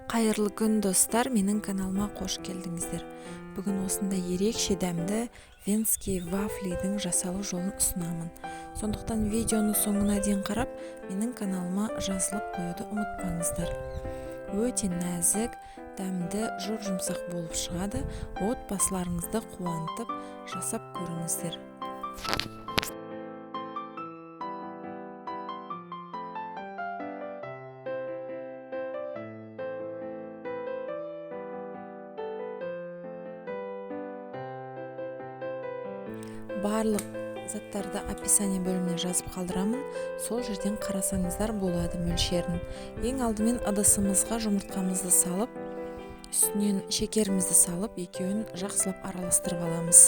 Қайырлы күн достар, менің каналыма қош келдіңіздер. Бүгін осындай ерекше дәмді венский вафлидің жасалу жолын ұсынамын. Сондықтан видеоны соңына дейін қарап, менің каналыма жазылып қоюды ұмытпаңыздар. Өте нәзік, дәмді, жұмсақ болып шығады. Отбасыларыңызды қуантып, жасап көріңіздер. Барлық заттарды описание бөліміне жазып қалдырамын, сол жерден қарасаңыздар болады мөлшерін. Ең алдымен ыдысымызға жұмыртқамызды салып, үстінен шекерімізді салып, екеуін жақсылап араластырып аламыз.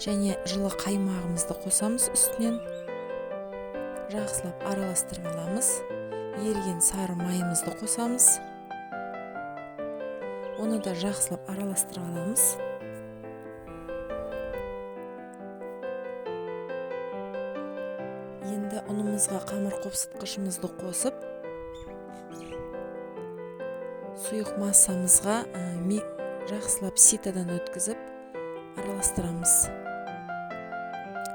Және жылы қаймағымызды қосамыз, үстінен жақсылап араластырып аламыз. Еріген сары майымызды қосамыз, оны да жақсылап араластырып аламыз. Енді ұнымызға қамыр қопсытқышымызды қосып, сұйық массамызға жақсылап ситадан өткізіп араластырамыз.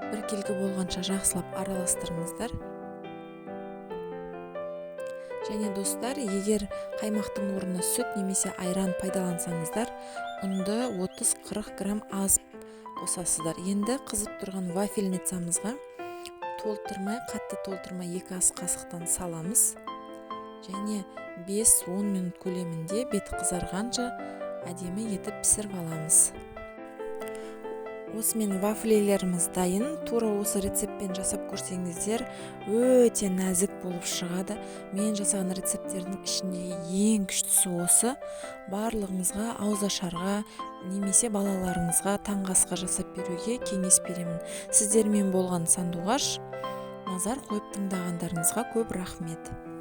Біркелкі болғанша жақсылап араластырыңыздар. Және достар, егер қаймақтың орнына сүт немесе айран пайдалансаңыздар, ұнды 30-40 грамм аз қосасыздар. Енді қызып тұрған вафельницамызға қатты толтырмай 2 ас қасықтан саламыз. Және 5-10 минут көлемінде беті қызарғанша әдемі етіп пісіріп аламыз. Осымен вафлилеріміз дайын. Тура осы рецептпен жасап көрсеңіздер, өте нәзік болып шығады. Мен жасаған рецепттердің ішіндегі ең күштісі осы. Барлығыңызға ауызашарға немесе балаларыңызға таңғы асқа жасап беруге кеңес беремін. Сіздермен болған сандуғаш. Назар қойып тыңдағандарыңызға көп рахмет.